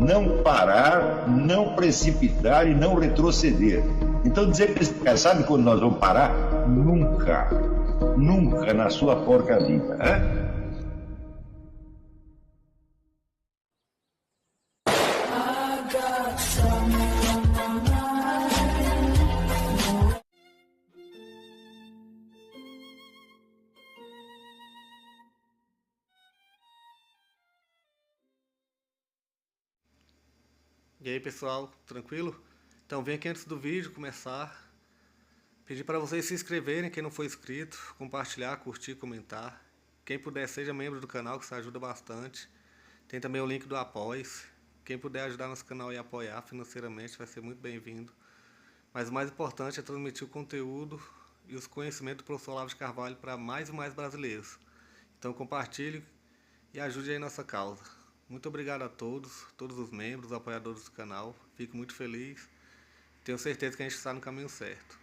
não parar, não precipitar e não retroceder. Então dizer para esse cara, sabe quando nós vamos parar? Nunca. Nunca na sua porca vida. Né? E aí pessoal, tranquilo? Então vem aqui antes do vídeo começar, pedir para vocês se inscreverem, quem não for inscrito, compartilhar, curtir, comentar. Quem puder seja membro do canal, que isso ajuda bastante. Tem também o link do Apoia-se. Quem puder ajudar nosso canal e apoiar financeiramente vai ser muito bem-vindo. Mas o mais importante é transmitir o conteúdo e os conhecimentos do professor Olavo de Carvalho para mais e mais brasileiros. Então compartilhe e ajude aí nossa causa. Muito obrigado a todos os membros, apoiadores do canal. Fico muito feliz. Tenho certeza que a gente está no caminho certo.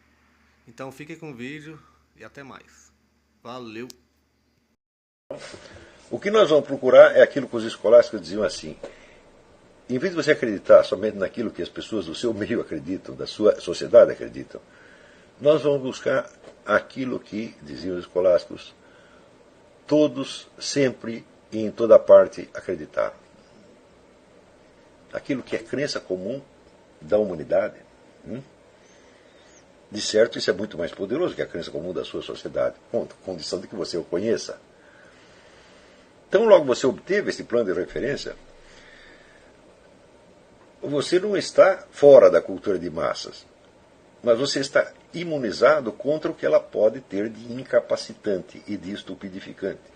Então fiquem com o vídeo e até mais. Valeu! O que nós vamos procurar é aquilo que os escolásticos diziam assim: em vez de você acreditar somente naquilo que as pessoas do seu meio acreditam, da sua sociedade acreditam, nós vamos buscar aquilo que, diziam os escolásticos, todos sempre e em toda parte acreditaram. Aquilo que é crença comum da humanidade. De certo, isso é muito mais poderoso que a crença comum da sua sociedade, com condição de que você o conheça. Então, logo você obteve esse plano de referência, você não está fora da cultura de massas, mas você está imunizado contra o que ela pode ter de incapacitante e de estupidificante.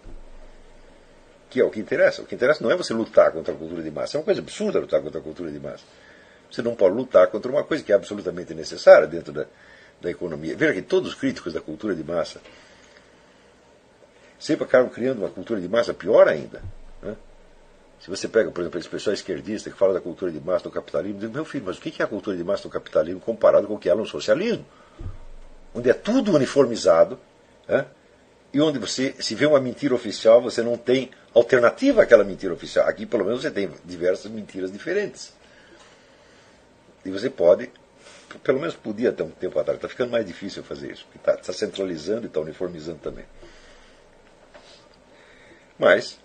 Que é o que interessa. O que interessa não é você lutar contra a cultura de massa. É uma coisa absurda lutar contra a cultura de massa. Você não pode lutar contra uma coisa que é absolutamente necessária dentro da economia. Veja que todos os críticos da cultura de massa sempre acabam criando uma cultura de massa pior ainda. Né? Se você pega, por exemplo, esse pessoal esquerdista que fala da cultura de massa no capitalismo, diz: meu filho, mas o que é a cultura de massa no capitalismo comparado com o que é no socialismo? Onde é tudo uniformizado, né? E onde você, se vê uma mentira oficial, você não tem alternativa àquela mentira oficial. Aqui, pelo menos, você tem diversas mentiras diferentes. E você pode, pelo menos podia até um tempo atrás, está ficando mais difícil fazer isso, porque está centralizando e está uniformizando também. Mas,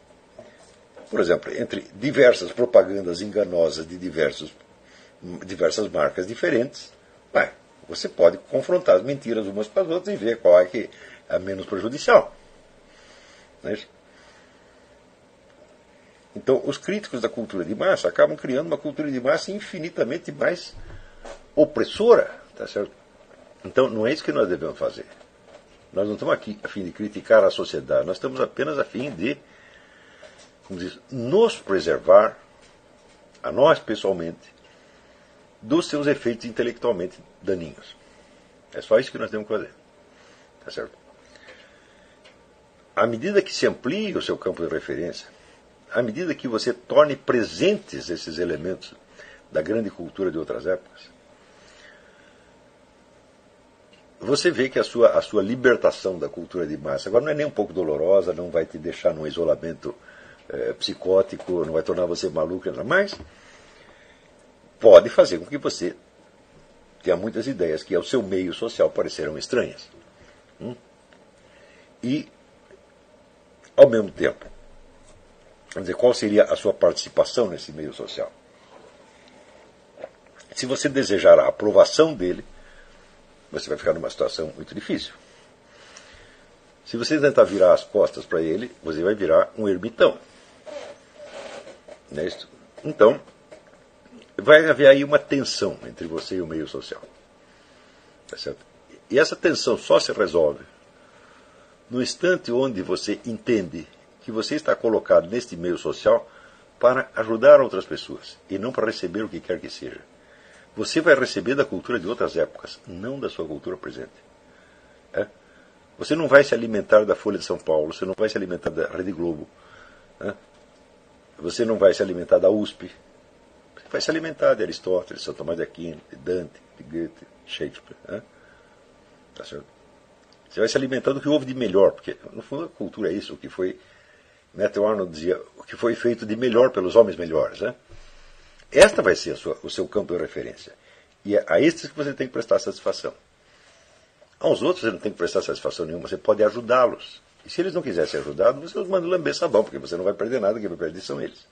por exemplo, entre diversas propagandas enganosas de diversas marcas diferentes, você pode confrontar as mentiras umas com as outras e ver qual é que é menos prejudicial. Não é isso? Então, os críticos da cultura de massa acabam criando uma cultura de massa infinitamente mais opressora. Tá certo? Então, não é isso que nós devemos fazer. Nós não estamos aqui a fim de criticar a sociedade, nós estamos apenas a fim de, como diz, nos preservar, a nós pessoalmente, dos seus efeitos intelectualmente daninhos. É só isso que nós temos que fazer. Tá certo? À medida que se amplie o seu campo de referência, à medida que você torne presentes esses elementos da grande cultura de outras épocas, você vê que a sua libertação da cultura de massa agora não é nem um pouco dolorosa, não vai te deixar num isolamento psicótico, não vai tornar você maluco, mas pode fazer com que você tenha muitas ideias que ao seu meio social parecerão estranhas. E, ao mesmo tempo, vamos dizer, qual seria a sua participação nesse meio social? Se você desejar a aprovação dele, você vai ficar numa situação muito difícil. Se você tentar virar as costas para ele, você vai virar um ermitão. Não é isso? Então, vai haver aí uma tensão entre você e o meio social. Tá certo? E essa tensão só se resolve no instante onde você entende que você está colocado neste meio social para ajudar outras pessoas e não para receber o que quer que seja. Você vai receber da cultura de outras épocas, não da sua cultura presente. Você não vai se alimentar da Folha de São Paulo, você não vai se alimentar da Rede Globo, você não vai se alimentar da USP, você vai se alimentar de Aristóteles, São Tomás de Aquino, de Dante, de Goethe, de Shakespeare. Tá certo? Você vai se alimentar do que houve de melhor, porque no fundo a cultura é isso, o que foi, Matthew Arnold dizia, o que foi feito de melhor pelos homens melhores. Esta vai ser o seu campo de referência. E é a estes que você tem que prestar satisfação. Aos outros você não tem que prestar satisfação nenhuma, você pode ajudá-los. E se eles não quiserem ser ajudados, você os manda lamber sabão, porque você não vai perder nada, quem vai perder são eles.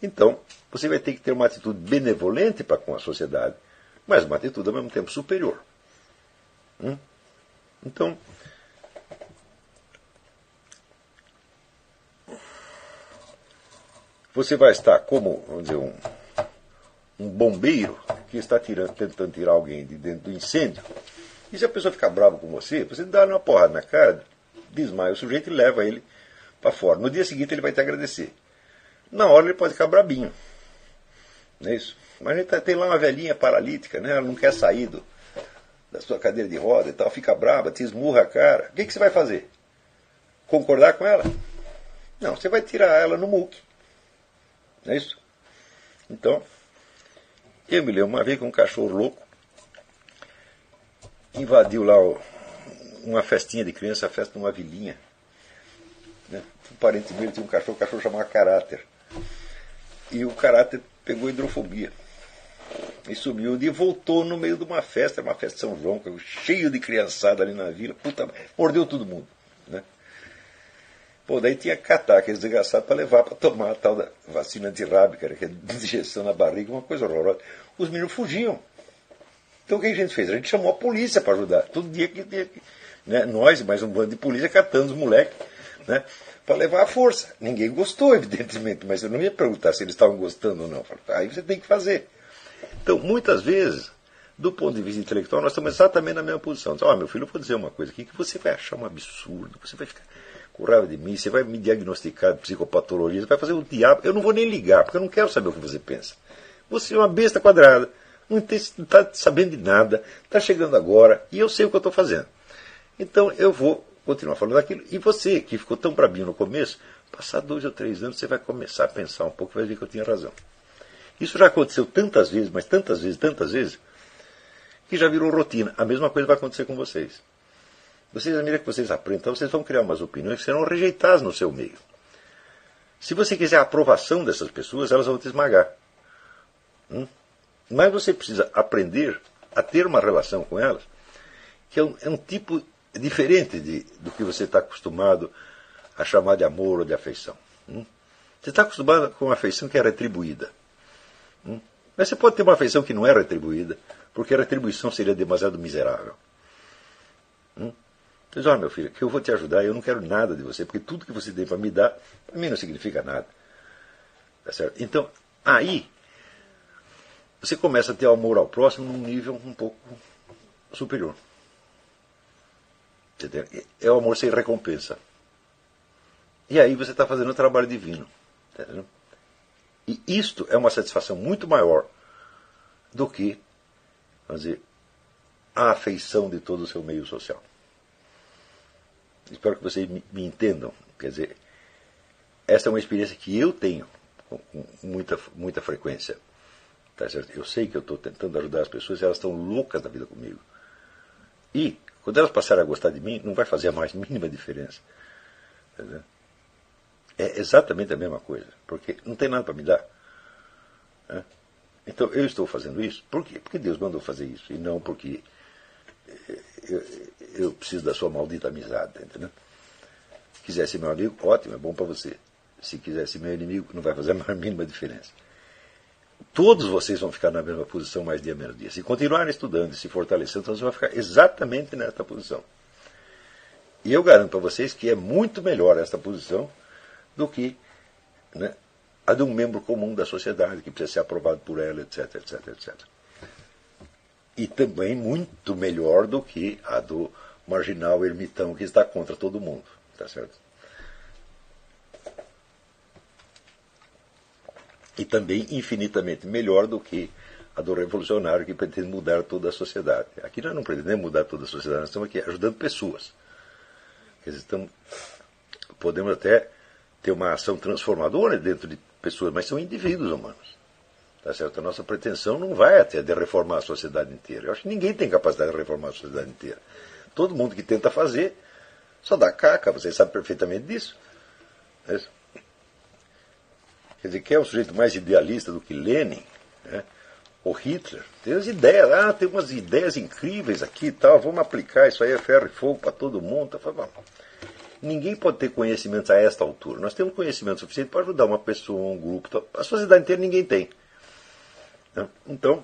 Então, você vai ter que ter uma atitude benevolente para com a sociedade, mas uma atitude ao mesmo tempo superior. Então, você vai estar como, vamos dizer, um bombeiro que está tentando tirar alguém de dentro do incêndio. E se a pessoa ficar brava com você, você dá uma porrada na cara, desmaia o sujeito e leva ele para fora. No dia seguinte ele vai te agradecer. Na hora ele pode ficar brabinho. Não é isso? Mas ele tem lá uma velhinha paralítica, né? Ela não quer sair da sua cadeira de roda e tal, fica brava, te esmurra a cara. O que você vai fazer? Concordar com ela? Não, você vai tirar ela no muque. Não é isso? Então, eu me lembro uma vez que um cachorro louco invadiu lá uma festinha de criança, a festa de uma vilinha. Né? Um parente meu tinha um cachorro, o cachorro chamava Caráter. E o Caráter pegou hidrofobia. E sumiu e voltou no meio de uma festa de São João, cheio de criançada ali na vila. Puta, mordeu todo mundo. Né? Pô, daí tinha que catar aqueles desgraçados para levar para tomar a tal da vacina antirrábica, que é injeção na barriga, uma coisa horrorosa. Os meninos fugiam. Então o que a gente fez? A gente chamou a polícia para ajudar. Todo dia que né, nós e mais um bando de polícia catando os moleques, né, para levar a força. Ninguém gostou, evidentemente, mas eu não ia perguntar se eles estavam gostando ou não. Aí você tem que fazer. Então, muitas vezes, do ponto de vista intelectual, nós estamos exatamente na mesma posição. Então, meu filho, eu vou dizer uma coisa aqui que você vai achar um absurdo, você vai ficar com raiva de mim, você vai me diagnosticar de psicopatologia, você vai fazer o diabo. Eu não vou nem ligar, porque eu não quero saber o que você pensa. Você é uma besta quadrada, não está sabendo de nada, está chegando agora, e eu sei o que eu estou fazendo. Então, eu vou continuar falando aquilo. E você, que ficou tão brabinho no começo, passar 2 ou 3 anos, você vai começar a pensar um pouco e vai ver que eu tinha razão. Isso já aconteceu tantas vezes, mas tantas vezes, que já virou rotina. A mesma coisa vai acontecer com vocês. Vocês, à medida que vocês aprendem, então vocês vão criar umas opiniões que serão rejeitadas no seu meio. Se você quiser a aprovação dessas pessoas, elas vão te esmagar. Mas você precisa aprender a ter uma relação com elas, que é um tipo diferente do que você está acostumado a chamar de amor ou de afeição. Você está acostumado com uma afeição que é retribuída. Mas você pode ter uma afeição que não é retribuída, porque a retribuição seria demasiado miserável. Você diz, meu filho, que eu vou te ajudar, eu não quero nada de você, porque tudo que você tem para me dar, para mim não significa nada. Tá certo? Então, aí, você começa a ter amor ao próximo num nível um pouco superior. É o amor sem recompensa. E aí você está fazendo o trabalho divino. Entendeu? E isto é uma satisfação muito maior do que, vamos dizer, a afeição de todo o seu meio social. Espero que vocês me entendam. Quer dizer, esta é uma experiência que eu tenho com muita frequência. Tá certo? Eu sei que eu estou tentando ajudar as pessoas e elas estão loucas da vida comigo. E, quando elas passarem a gostar de mim, não vai fazer a mais mínima diferença. Entendeu? É exatamente a mesma coisa, porque não tem nada para me dar. Né? Então, eu estou fazendo isso, por quê? Porque Deus mandou fazer isso, e não porque eu preciso da sua maldita amizade. Entendeu? Se quiser ser meu amigo, ótimo, é bom para você. Se quiser ser meu inimigo, não vai fazer a mais mínima diferença. Todos vocês vão ficar na mesma posição mais dia menos dia. Se continuarem estudando e se fortalecendo, então vocês vão ficar exatamente nesta posição. E eu garanto para vocês que é muito melhor esta posição do que, né, a de um membro comum da sociedade, que precisa ser aprovado por ela, etc, etc, etc. E também muito melhor do que a do marginal ermitão que está contra todo mundo. Tá certo? E também infinitamente melhor do que a do revolucionário que pretende mudar toda a sociedade. Aqui nós não pretendemos mudar toda a sociedade, nós estamos aqui ajudando pessoas. Quer dizer, podemos até ter uma ação transformadora dentro de pessoas, mas são indivíduos humanos. Tá certo? A nossa pretensão não vai até de reformar a sociedade inteira. Eu acho que ninguém tem capacidade de reformar a sociedade inteira. Todo mundo que tenta fazer só dá caca, vocês sabem perfeitamente disso. É isso. Quer dizer, quem é um sujeito mais idealista do que Lenin, né? Ou Hitler? Tem as ideias, tem umas ideias incríveis aqui e tal, vamos aplicar isso aí, é ferro e fogo para todo mundo. Ninguém pode ter conhecimentos a esta altura. Nós temos conhecimento suficiente para ajudar uma pessoa, um grupo. Tal. A sociedade inteira ninguém tem. Né? Então,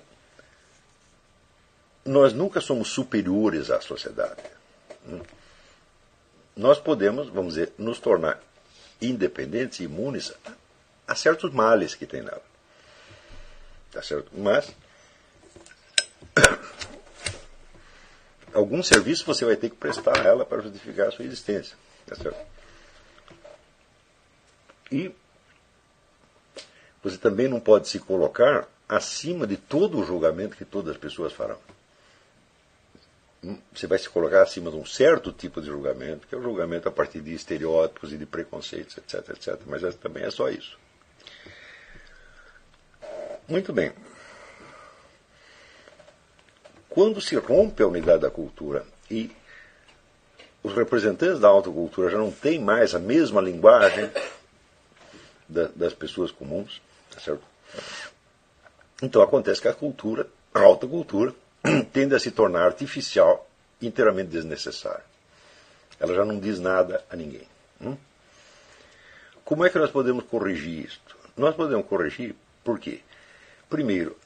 nós nunca somos superiores à sociedade. Nós podemos, vamos dizer, nos tornar independentes e imunes a certos males que tem nela. Tá certo? Mas algum serviço você vai ter que prestar a ela para justificar a sua existência. Tá certo? E você também não pode se colocar acima de todo o julgamento que todas as pessoas farão. Você vai se colocar acima de um certo tipo de julgamento, que é o julgamento a partir de estereótipos e de preconceitos, etc, etc. Mas também é só isso. Muito bem. Quando se rompe a unidade da cultura e os representantes da alta cultura já não têm mais a mesma linguagem das pessoas comuns, tá certo? Então acontece que a cultura, a alta cultura, tende a se tornar artificial e inteiramente desnecessária. Ela já não diz nada a ninguém. Como é que nós podemos corrigir isto? Nós podemos corrigir por quê? Primeiro,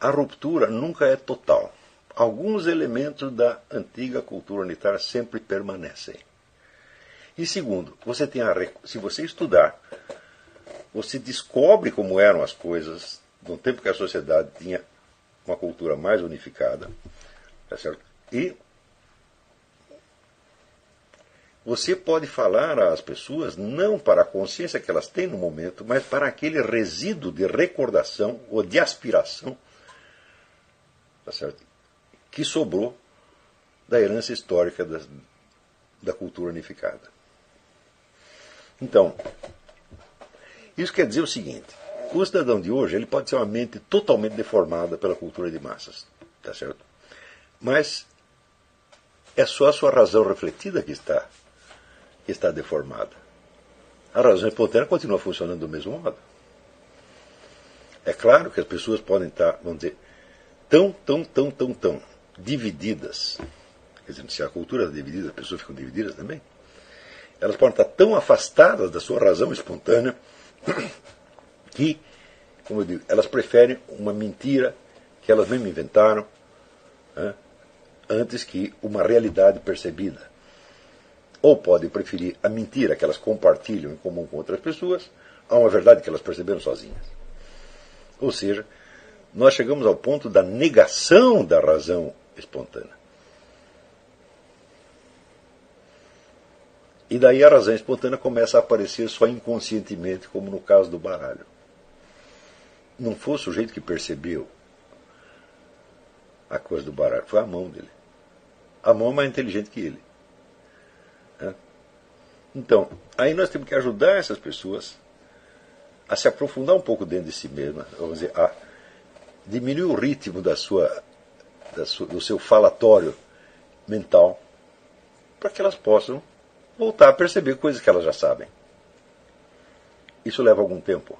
a ruptura nunca é total. Alguns elementos da antiga cultura unitária sempre permanecem. E segundo, se você estudar, você descobre como eram as coisas no tempo que a sociedade tinha uma cultura mais unificada, tá certo? E você pode falar às pessoas não para a consciência que elas têm no momento, mas para aquele resíduo de recordação ou de aspiração, tá certo? Que sobrou da herança histórica da cultura unificada. Então, isso quer dizer o seguinte: o cidadão de hoje ele pode ser uma mente totalmente deformada pela cultura de massas, tá certo? Mas é só a sua razão refletida que está deformada. A razão espontânea continua funcionando do mesmo modo. É claro que as pessoas podem estar, vamos dizer, tão divididas. Quer dizer, se a cultura é dividida, as pessoas ficam divididas também. Elas podem estar tão afastadas da sua razão espontânea que, como eu digo, elas preferem uma mentira que elas mesmas inventaram, né, antes que uma realidade percebida. Ou podem preferir a mentira que elas compartilham em comum com outras pessoas a uma verdade que elas perceberam sozinhas. Ou seja, nós chegamos ao ponto da negação da razão espontânea. E daí a razão espontânea começa a aparecer só inconscientemente, como no caso do baralho. Não foi o sujeito que percebeu a coisa do baralho, foi a mão dele. A mão é mais inteligente que ele. Então, aí nós temos que ajudar essas pessoas a se aprofundar um pouco dentro de si mesmas, vamos dizer, a diminuir o ritmo do seu falatório mental, para que elas possam voltar a perceber coisas que elas já sabem. Isso leva algum tempo.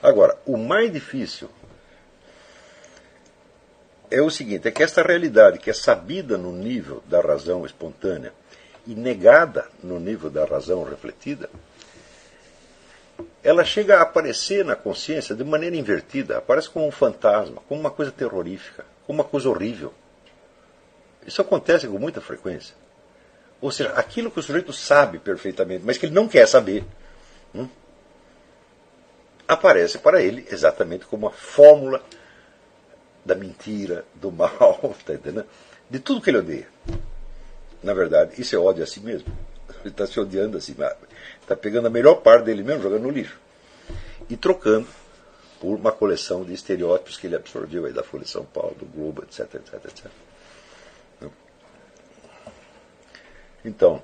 Agora, o mais difícil é o seguinte, é que esta realidade que é sabida no nível da razão espontânea e negada no nível da razão refletida, ela chega a aparecer na consciência de maneira invertida, aparece como um fantasma, como uma coisa terrorífica, como uma coisa horrível. Isso acontece com muita frequência. Ou seja, aquilo que o sujeito sabe perfeitamente, mas que ele não quer saber, aparece para ele exatamente como a fórmula da mentira, do mal, tá entendendo? De tudo que ele odeia. Na verdade, isso é ódio a si mesmo. Ele está se odiando a si mesmo. Está pegando a melhor parte dele mesmo, jogando no lixo. E trocando por uma coleção de estereótipos que ele absorveu aí da Folha de São Paulo, do Globo, etc, etc, etc. Então,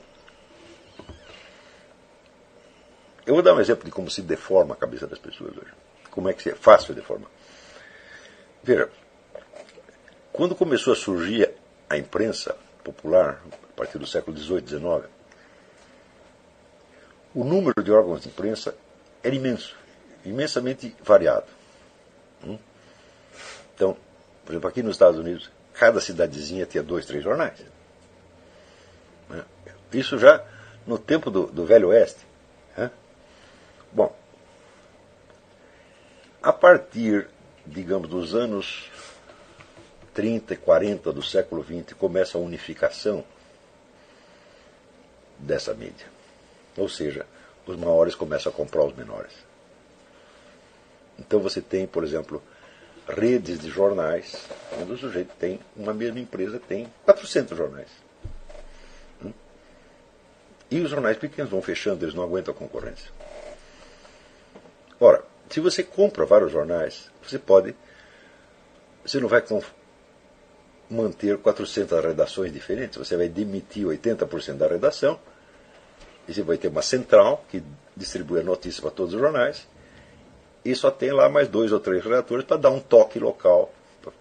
eu vou dar um exemplo de como se deforma a cabeça das pessoas hoje. Como é que é fácil deformar. Veja, quando começou a surgir a imprensa popular, a partir do século XVIII, XIX, o número de órgãos de imprensa era imenso, imensamente variado. Então, por exemplo, aqui nos Estados Unidos, cada cidadezinha tinha 2, 3 jornais. Isso já no tempo do Velho Oeste. Bom, a partir, digamos, dos anos 30 e 40 do século XX, começa a unificação dessa mídia. Ou seja, os maiores começam a comprar os menores. Então você tem, por exemplo, redes de jornais, onde o sujeito tem, uma mesma empresa tem 400 jornais. E os jornais pequenos vão fechando, eles não aguentam a concorrência. Ora, se você compra vários jornais, você não vai manter 400 redações diferentes, você vai demitir 80% da redação, e você vai ter uma central que distribui a notícia para todos os jornais, e só tem lá mais 2 ou 3 redatores para dar um toque local,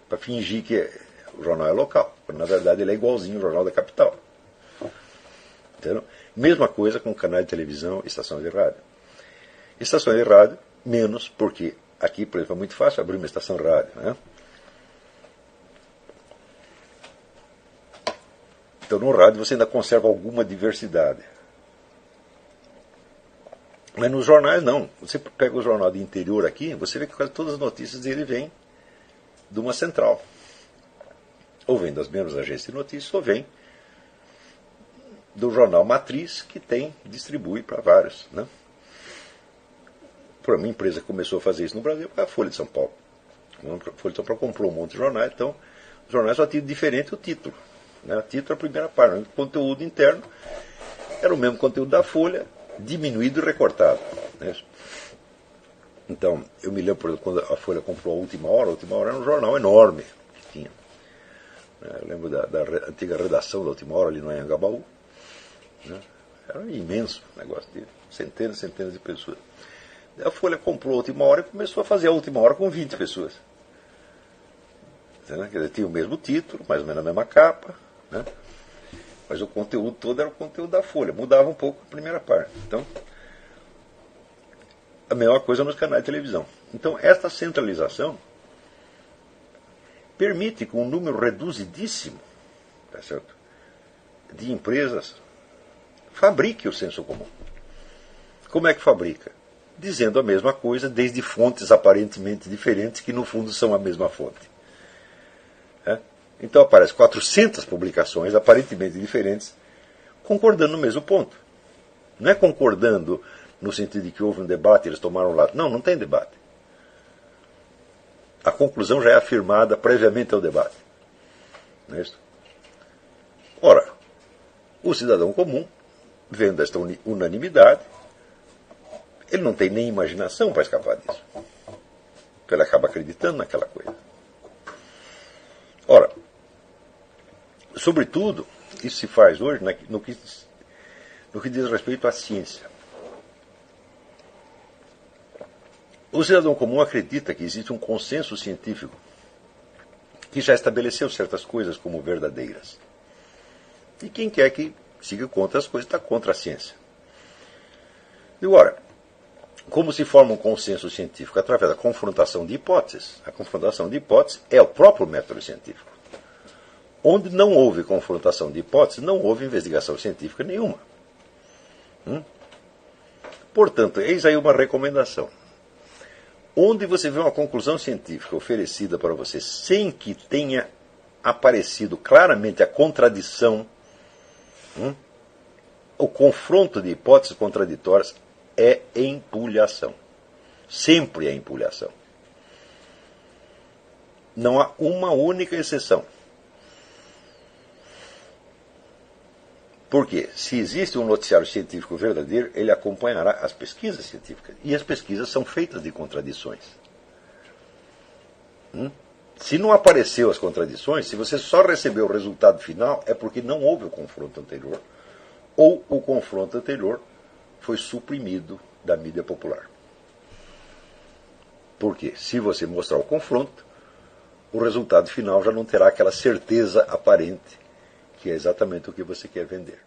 para fingir que o jornal é local, quando na verdade ele é igualzinho ao jornal da capital. Entendeu? Mesma coisa com canais de televisão e estações de rádio. Estações de rádio, menos, porque aqui, por exemplo, é muito fácil abrir uma estação de rádio. Né? Então, no rádio você ainda conserva alguma diversidade. Mas nos jornais, não. Você pega o jornal de interior aqui, você vê que quase todas as notícias dele vêm de uma central. Ou vem das mesmas agências de notícias, ou vem do jornal matriz, que distribui para vários. Né? Por uma empresa que começou a fazer isso no Brasil, foi a Folha de São Paulo. A Folha de São Paulo comprou um monte de jornais, então os jornais só tinham diferente o título. Né? O título é a primeira página. O conteúdo interno era o mesmo conteúdo da Folha, diminuído e recortado. Né? Então, eu me lembro, por exemplo, quando a Folha comprou a Última Hora era um jornal enorme que tinha. Eu lembro da antiga redação da Última Hora ali no Anhangabaú. Né? Era um imenso negócio, de centenas e centenas de pessoas. A Folha comprou a Última Hora e começou a fazer a Última Hora com 20 pessoas. Quer dizer, tinha o mesmo título, mais ou menos a mesma capa, né? Mas o conteúdo todo era o conteúdo da Folha. Mudava um pouco a primeira parte. Então, a mesma coisa nos canais de televisão. Então, esta centralização permite que um número reduzidíssimo, tá certo, de empresas fabrique o senso comum. Como é que fabrica? Dizendo a mesma coisa desde fontes aparentemente diferentes, que no fundo são a mesma fonte. Então aparecem 400 publicações aparentemente diferentes, concordando no mesmo ponto. Não é concordando no sentido de que houve um debate e eles tomaram um lado. Não, não tem debate. A conclusão já é afirmada previamente ao debate. Não é isso? Ora, o cidadão comum, vendo esta unanimidade, ele não tem nem imaginação para escapar disso. Ele acaba acreditando naquela coisa. Ora, sobretudo, isso se faz hoje no que diz respeito à ciência. O cidadão comum acredita que existe um consenso científico que já estabeleceu certas coisas como verdadeiras. E quem quer que siga contra as coisas está contra a ciência. E agora, como se forma um consenso científico? Através da confrontação de hipóteses. A confrontação de hipóteses é o próprio método científico. Onde não houve confrontação de hipóteses, não houve investigação científica nenhuma. Portanto, eis aí uma recomendação. Onde você vê uma conclusão científica oferecida para você sem que tenha aparecido claramente a contradição, o confronto de hipóteses contraditórias é empulhação. Sempre é empulhação. Não há uma única exceção. Porque, se existe um noticiário científico verdadeiro, ele acompanhará as pesquisas científicas. E as pesquisas são feitas de contradições. Se não apareceu as contradições, se você só recebeu o resultado final, é porque não houve o confronto anterior. Ou o confronto anterior foi suprimido da mídia popular. Porque, se você mostrar o confronto, o resultado final já não terá aquela certeza aparente, que é exatamente o que você quer vender.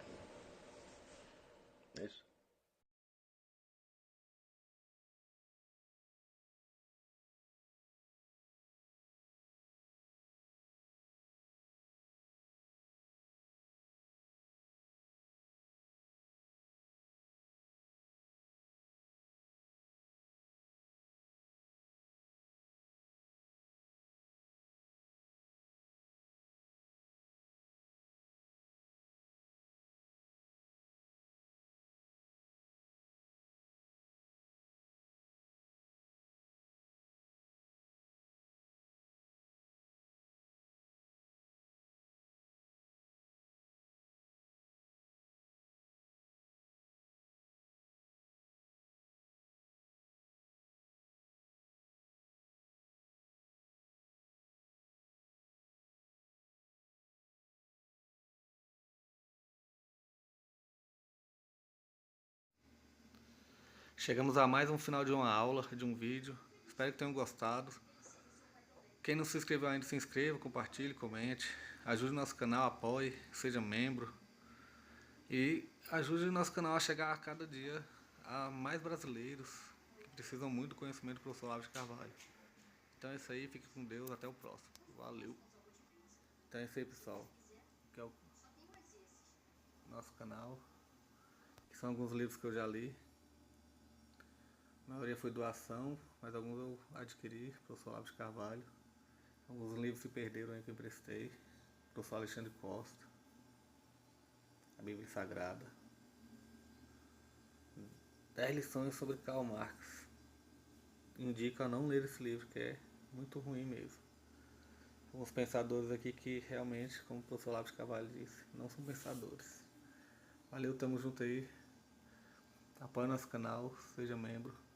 Chegamos a mais um final de uma aula, de um vídeo. Espero que tenham gostado. Quem não se inscreveu ainda, se inscreva, compartilhe, comente. Ajude o nosso canal, apoie, seja membro. E ajude o nosso canal a chegar a cada dia a mais brasileiros que precisam muito do conhecimento do professor Olavo de Carvalho. Então é isso aí, fique com Deus, até o próximo. Valeu! Então é isso aí, pessoal. Que é o nosso canal. Que são alguns livros que eu já li. A maioria foi doação, mas alguns eu adquiri, professor Olavo de Carvalho. Alguns livros se perderam aí que eu emprestei. Professor Alexandre Costa. A Bíblia Sagrada. 10 lições sobre Karl Marx. Indico a não ler esse livro, que é muito ruim mesmo. Alguns pensadores aqui que realmente, como o professor Olavo de Carvalho disse, não são pensadores. Valeu, tamo junto aí. Apoie nosso canal, seja membro.